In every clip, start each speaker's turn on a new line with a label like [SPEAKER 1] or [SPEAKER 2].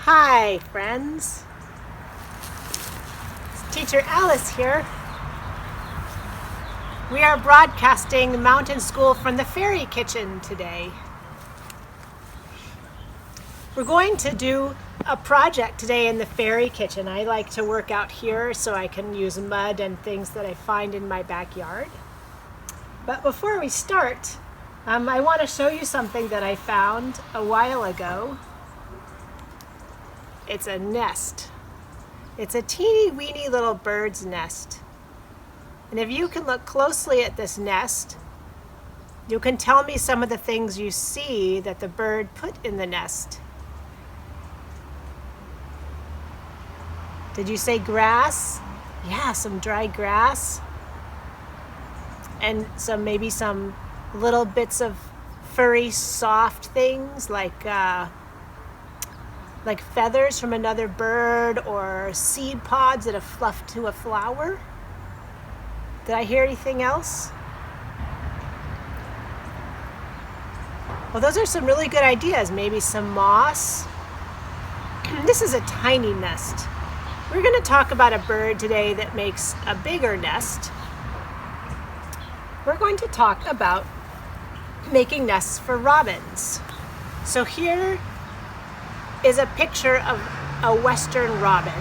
[SPEAKER 1] Hi, friends. It's Teacher Alice here. We are broadcasting Mountain School from the Fairy Kitchen today. We're going to do a project today in the Fairy Kitchen. I like to work out here so I can use mud and things that I find in my backyard. But before we start, I want to show you something that I found a while ago. It's a nest. It's a teeny weeny little bird's nest. And if you can look closely at this nest, you can tell me some of the things you see that the bird put in the nest. Did you say grass? Yeah, some dry grass. And maybe some little bits of furry, soft things like feathers from another bird or seed pods that have fluffed to a flower. Did I hear anything else? Well, those are some really good ideas. Maybe some moss. This is a tiny nest. We're going to talk about a bird today that makes a bigger nest. We're going to talk about making nests for robins. So here is a picture of a western robin.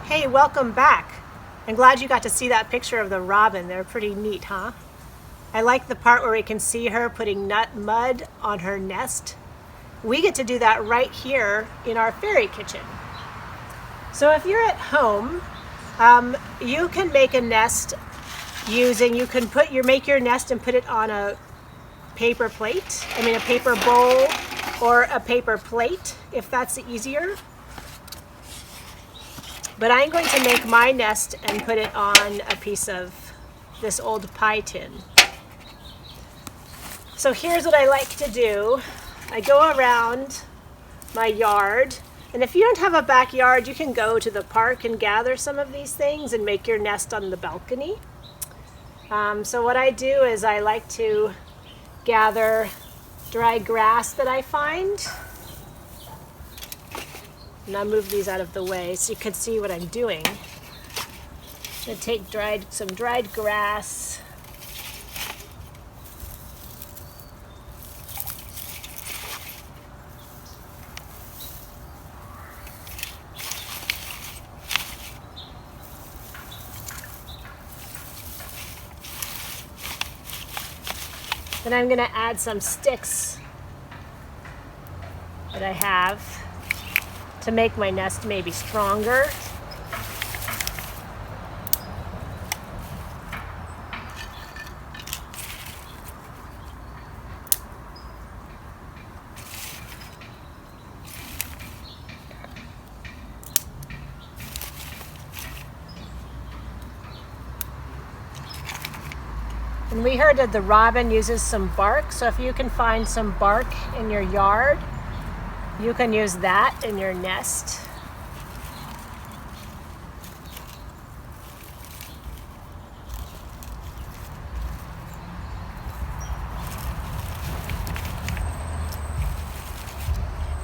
[SPEAKER 1] Hey, welcome back. I'm glad you got to see that picture of the robin. They're pretty neat, huh? I like the part where we can see her putting mud on her nest. We get to do that right here in our fairy kitchen. So if you're at home, you can make a nest make your nest and put it on a paper bowl or a paper plate, if that's easier. But I'm going to make my nest and put it on a piece of this old pie tin. So here's what I like to do. I go around my yard, and if you don't have a backyard, you can go to the park and gather some of these things and make your nest on the balcony. So what I do is I like to gather dry grass that I find. And I'll move these out of the way so you can see what I'm doing. I'm going to take some dried grass. Then I'm going to add some sticks that I have to make my nest maybe stronger. And we heard that the robin uses some bark, so if you can find some bark in your yard, you can use that in your nest.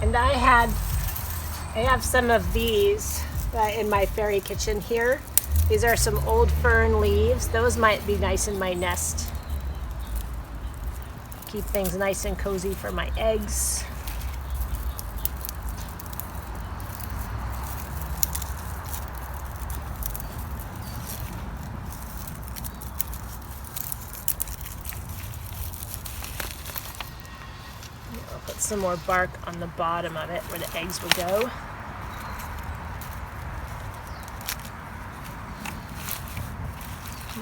[SPEAKER 1] And I have some of these in my fairy kitchen here. These are some old fern leaves. Those might be nice in my nest. Keep things nice and cozy for my eggs. I'll put some more bark on the bottom of it where the eggs will go.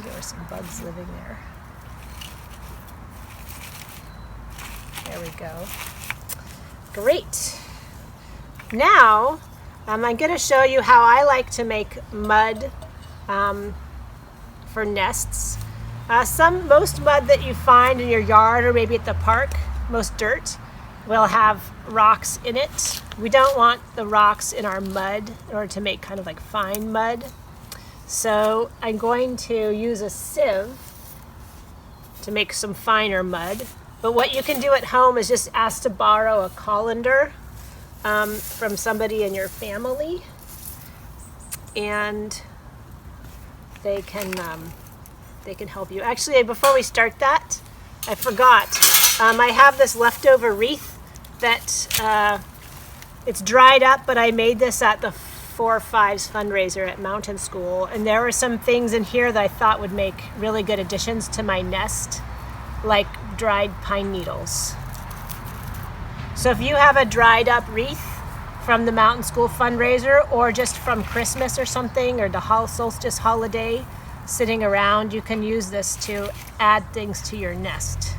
[SPEAKER 1] There are some bugs living there. There we go. Great. Now, I'm going to show you how I like to make mud for nests. Most mud that you find in your yard or maybe at the park, most dirt, will have rocks in it. We don't want the rocks in our mud in order to make kind of like fine mud. So I'm going to use a sieve to make some finer mud. But what you can do at home is just ask to borrow a colander from somebody in your family, and they can help you. Actually, before we start that, I forgot. I have this leftover wreath that it's dried up, but I made this at the 4-5's fundraiser at Mountain School, and there were some things in here that I thought would make really good additions to my nest, like dried pine needles. So if you have a dried up wreath from the Mountain School fundraiser, or just from Christmas or something, or the solstice holiday sitting around, you can use this to add things to your nest.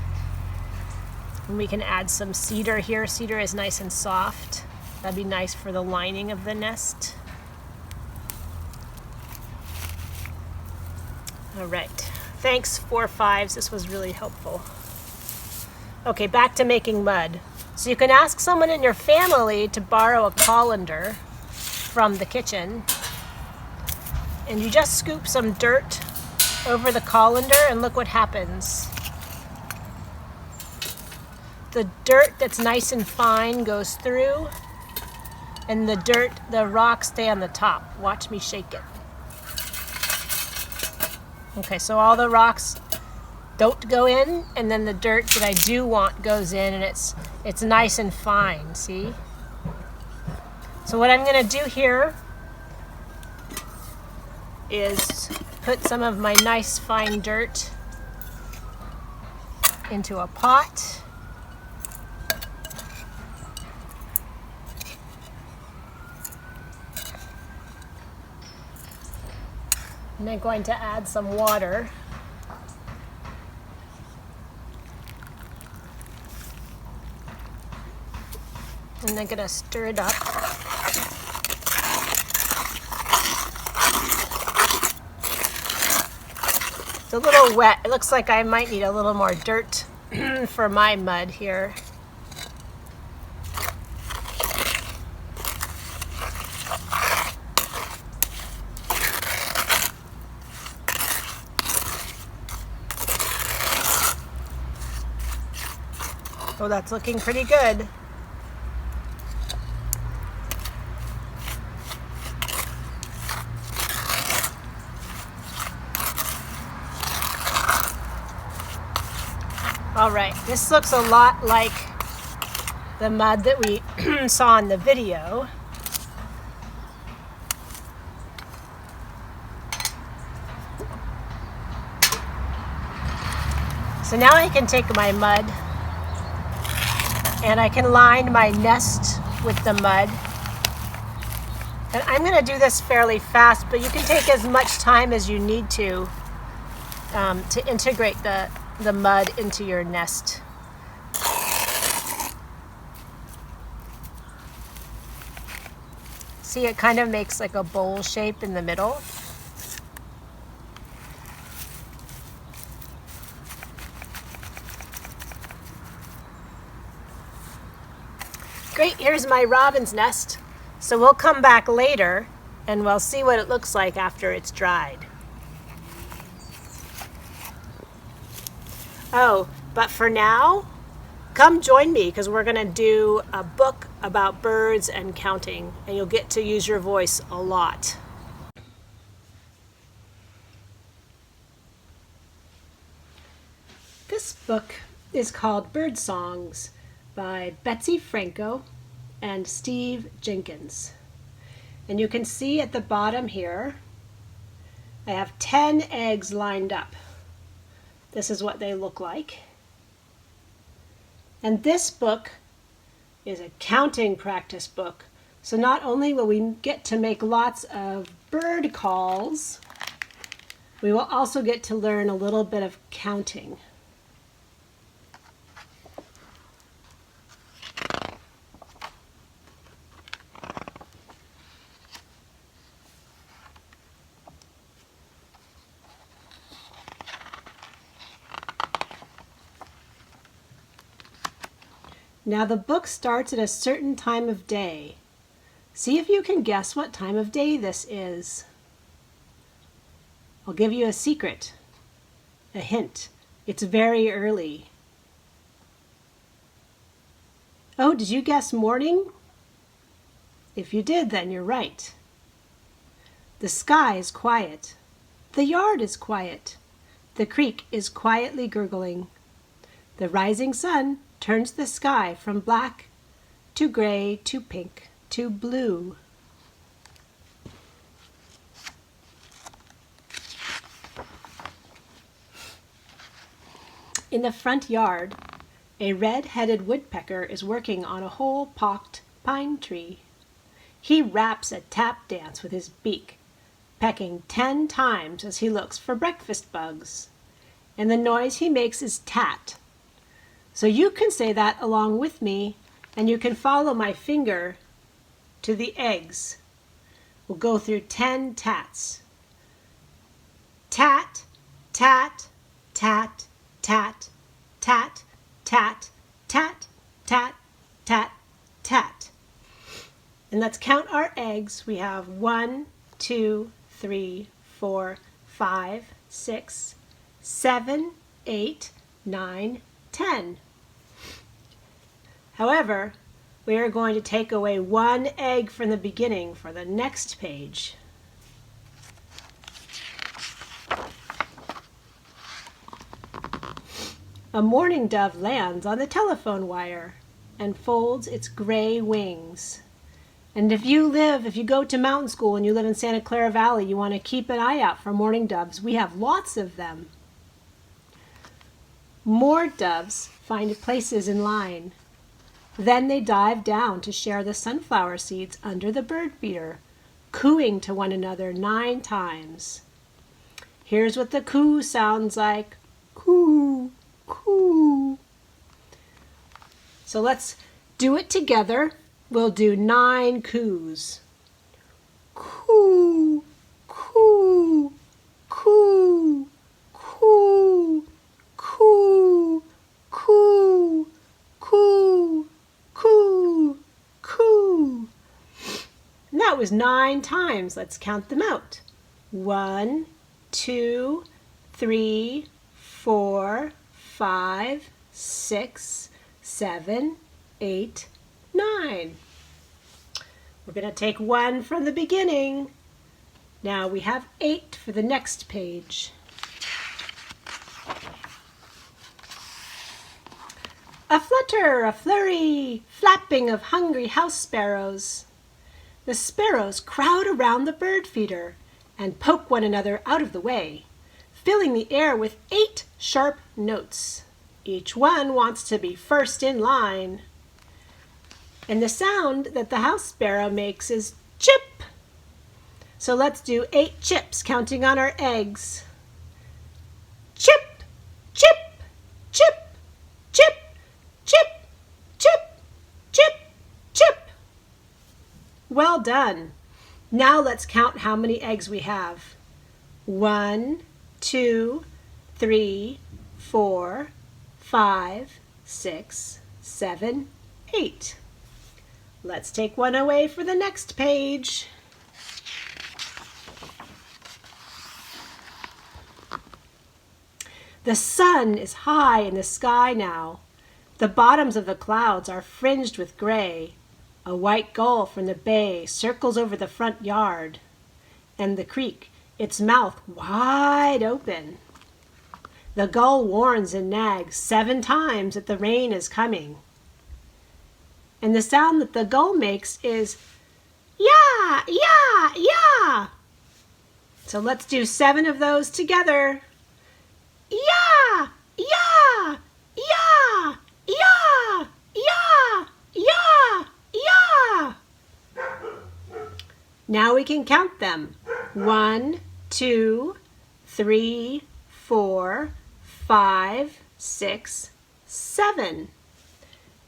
[SPEAKER 1] And we can add some cedar here. Cedar is nice and soft. That'd be nice for the lining of the nest. All right. Thanks, 4-5's. This was really helpful. Okay, back to making mud. So you can ask someone in your family to borrow a colander from the kitchen, and you just scoop some dirt over the colander and look what happens. The dirt that's nice and fine goes through, and the rocks stay on the top. Watch me shake it. Okay, so all the rocks don't go in, and then the dirt that I do want goes in, and it's nice and fine, see? So what I'm gonna do here is put some of my nice fine dirt into a pot. And I'm going to add some water. And I'm going to stir it up. It's a little wet. It looks like I might need a little more dirt for my mud here. Oh, that's looking pretty good. All right, this looks a lot like the mud that we saw in the video. So now I can take my mud and I can line my nest with the mud. And I'm going to do this fairly fast, but you can take as much time as you need to integrate the mud into your nest. See, it kind of makes like a bowl shape in the middle. Great, here's my robin's nest. So we'll come back later and we'll see what it looks like after it's dried. Oh, but for now, come join me because we're going to do a book about birds and counting, and you'll get to use your voice a lot. This book is called Birdsongs by Betsy Franco and Steve Jenkins. And you can see at the bottom here, I have 10 eggs lined up. This is what they look like. And this book is a counting practice book. So not only will we get to make lots of bird calls, we will also get to learn a little bit of counting. Now the book starts at a certain time of day. See if you can guess what time of day this is. I'll give you a secret, a hint. It's very early. Oh, did you guess morning? If you did, then you're right. The sky is quiet. The yard is quiet. The creek is quietly gurgling. The rising sun turns the sky from black to gray to pink to blue. In the front yard, a red-headed woodpecker is working on a hole-pocked pine tree. He raps a tap dance with his beak, pecking 10 times as he looks for breakfast bugs. And the noise he makes is tat. So you can say that along with me, and you can follow my finger to the eggs. We'll go through 10 tats. Tat, tat, tat, tat, tat, tat, tat, tat, tat, tat. And let's count our eggs. We have 1, 2, 3, 4, 5, 6, 7, 8, 9, 10. However, we are going to take away 1 egg from the beginning for the next page. A mourning dove lands on the telephone wire and folds its gray wings. And if you go to mountain school and you live in Santa Clara Valley, you want to keep an eye out for mourning doves. We have lots of them. More doves find places in line. Then they dive down to share the sunflower seeds under the bird feeder, cooing to one another 9 times. Here's what the coo sounds like. Coo, coo. So let's do it together. We'll do 9 coos. Coo, coo, coo, coo, coo, coo, coo, coo, coo. And that was 9 times. Let's count them out. 1, 2, 3, 4, 5, 6, 7, 8, 9. We're going to take 1 from the beginning. Now we have 8 for the next page. A flutter, a flurry, flapping of hungry house sparrows. The sparrows crowd around the bird feeder and poke one another out of the way, filling the air with 8 sharp notes. Each one wants to be first in line. And the sound that the house sparrow makes is chip. So let's do 8 chips, counting on our eggs. Chip, chip, chip, chip, chip, chip, chip, chip. Well done. Now let's count how many eggs we have. 1, 2, 3, 4, 5, 6, 7, 8. Let's take 1 away for the next page. The sun is high in the sky now. The bottoms of the clouds are fringed with gray. A white gull from the bay circles over the front yard. And the creek, its mouth wide open. The gull warns and nags 7 times that the rain is coming. And the sound that the gull makes is yeah, yeah, yeah. So let's do 7 of those together. Yeah, yeah, yeah, yeah, yeah, yeah, yeah. Now we can count them. 1, 2, 3, 4, 5, 6, 7.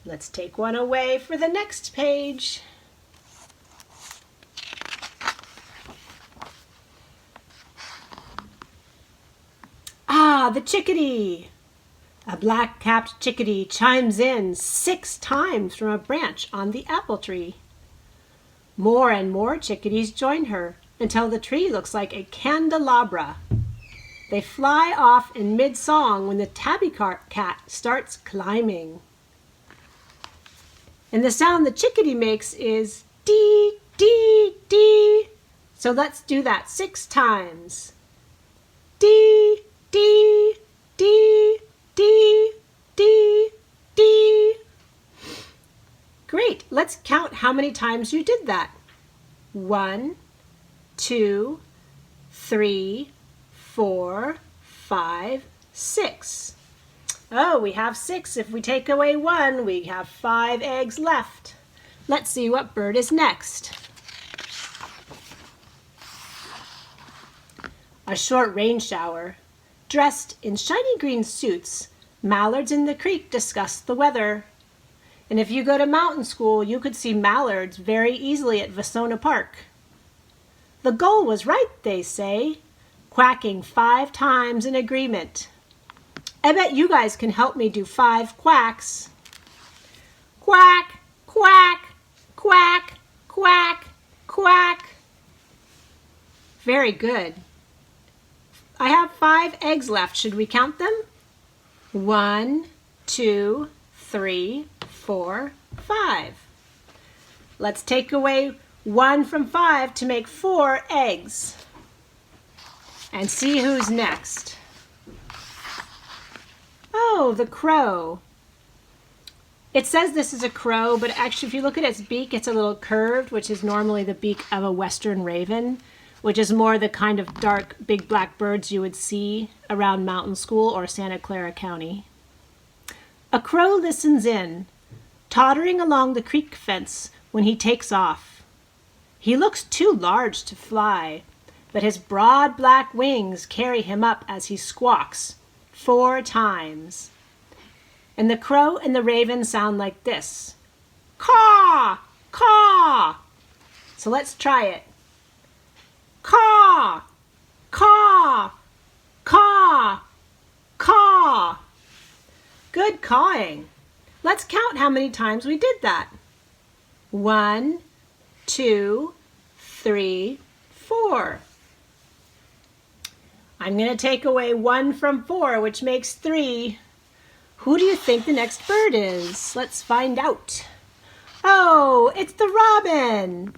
[SPEAKER 1] Let's take 1 away for the next page. Ah, the chickadee. A black-capped chickadee chimes in 6 times from a branch on the apple tree. More and more chickadees join her until the tree looks like a candelabra. They fly off in mid-song when the tabby cat starts climbing. And the sound the chickadee makes is dee, dee, dee. So let's do that 6 times. Dee, dee, dee, dee, dee, dee. Great, let's count how many times you did that. 1, 2, 3, 4, 5, 6. Oh, we have 6. If we take away 1, we have 5 eggs left. Let's see what bird is next. A short rain shower. Dressed in shiny green suits, mallards in the creek discuss the weather. And if you go to mountain school, you could see mallards very easily at Vasona Park. The gull was right, they say, quacking 5 times in agreement. I bet you guys can help me do 5 quacks. Quack, quack, quack, quack, quack. Very good. I have 5 eggs left. Should we count them? 1, 2, 3, 4, 5. Let's take away 1 from 5 to make 4 eggs. And see who's next. Oh, the crow. It says this is a crow, but actually if you look at its beak, it's a little curved, which is normally the beak of a western raven, which is more the kind of dark, big black birds you would see around Mountain School or Santa Clara County. A crow listens in, tottering along the creek fence when he takes off. He looks too large to fly, but his broad black wings carry him up as he squawks 4 times. And the crow and the raven sound like this. Caw! Caw! So let's try it. Caw! Caw! Caw! Caw! Good cawing. Let's count how many times we did that. 1, 2, 3, 4. I'm going to take away 1 from 4, which makes 3. Who do you think the next bird is? Let's find out. Oh, it's the robin.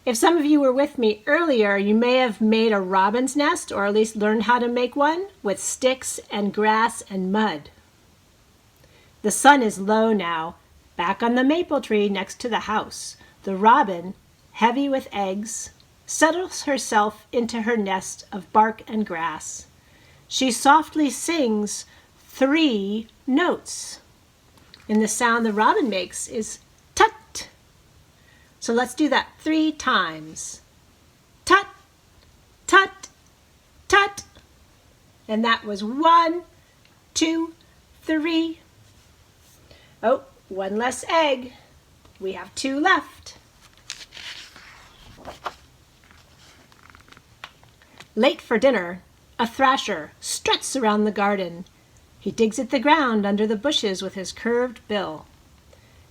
[SPEAKER 1] If some of you were with me earlier, you may have made a robin's nest, or at least learned how to make one, with sticks and grass and mud. The sun is low now, back on the maple tree next to the house. The robin, heavy with eggs, settles herself into her nest of bark and grass. She softly sings 3 notes. And the sound the robin makes is tut. So let's do that 3 times. Tut, tut, tut. And that was 1, 2, 3. Oh, 1 less egg. We have 2 left. Late for dinner, a thrasher struts around the garden. He digs at the ground under the bushes with his curved bill.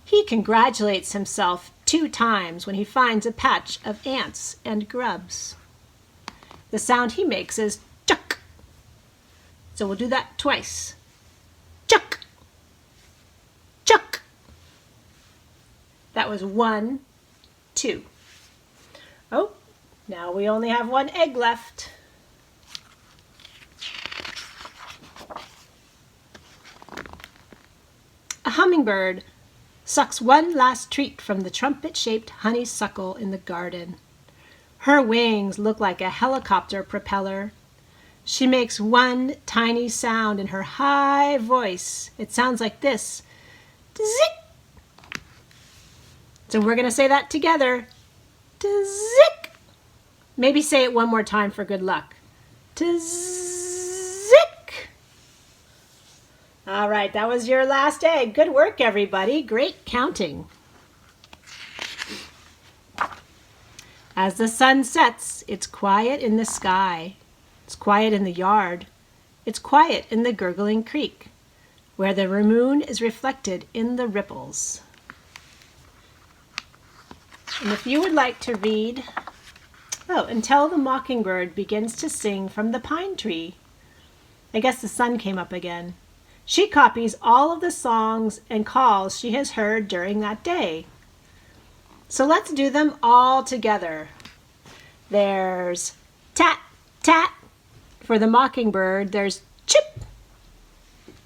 [SPEAKER 1] He congratulates himself 2 times when he finds a patch of ants and grubs. The sound he makes is chuck. So we'll do that twice. Chuck. Chuck. That was 1, 2. Oh, now we only have 1 egg left. A hummingbird sucks one last treat from the trumpet-shaped honeysuckle in the garden. Her wings look like a helicopter propeller. She makes one tiny sound in her high voice. It sounds like this. Zik! So we're going to say that together. Zik! Maybe say it one more time for good luck. Zik! All right, that was your last egg. Good work, everybody. Great counting. As the sun sets, it's quiet in the sky. It's quiet in the yard. It's quiet in the gurgling creek, where the moon is reflected in the ripples. And if you would like to read, until the mockingbird begins to sing from the pine tree. I guess the sun came up again. She copies all of the songs and calls she has heard during that day. So let's do them all together. There's tat, tat. For the mockingbird, there's chip.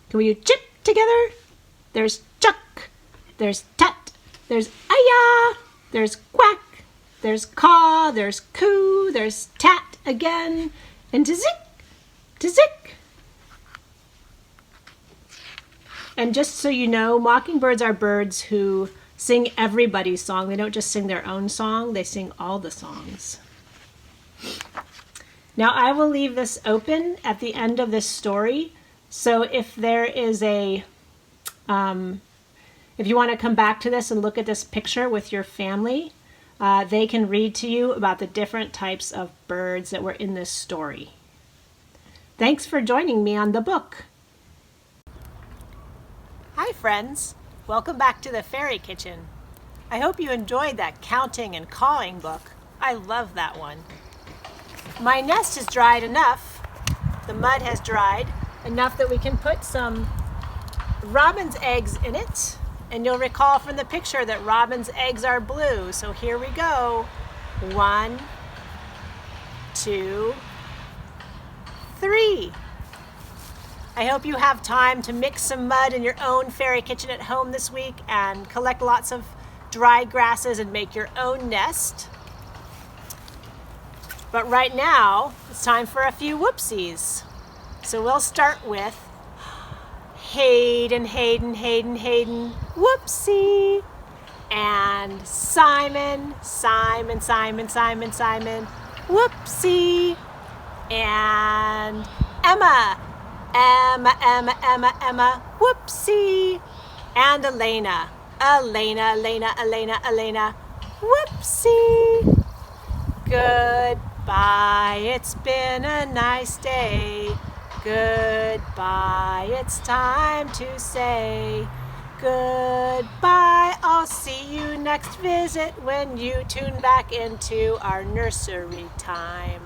[SPEAKER 1] Can we do chip together? There's chuck. There's tut. There's ayah. There's quack. There's caw. There's coo. There's tat again. And tzik, tzik. And just so you know, mockingbirds are birds who sing everybody's song. They don't just sing their own song, they sing all the songs. Now I will leave this open at the end of this story. So if there is if you want to come back to this and look at this picture with your family, they can read to you about the different types of birds that were in this story. Thanks for joining me on the book. Hi friends, welcome back to the Fairy Kitchen. I hope you enjoyed that counting and calling book. I love that one. My nest is dried enough, the mud has dried enough that we can put some robin's eggs in it. And you'll recall from the picture that robin's eggs are blue. So here we go. 1, 2, 3. I hope you have time to mix some mud in your own fairy kitchen at home this week and collect lots of dry grasses and make your own nest. But right now, it's time for a few whoopsies. So we'll start with Hayden, Hayden, Hayden, Hayden, whoopsie. And Simon, Simon, Simon, Simon, Simon, whoopsie. And Emma, Emma, Emma, Emma, Emma, whoopsie. And Elena, Elena, Elena, Elena, Elena, whoopsie. Goodbye, it's been a nice day. Goodbye, it's time to say goodbye. I'll see you next visit when you tune back into our nursery time.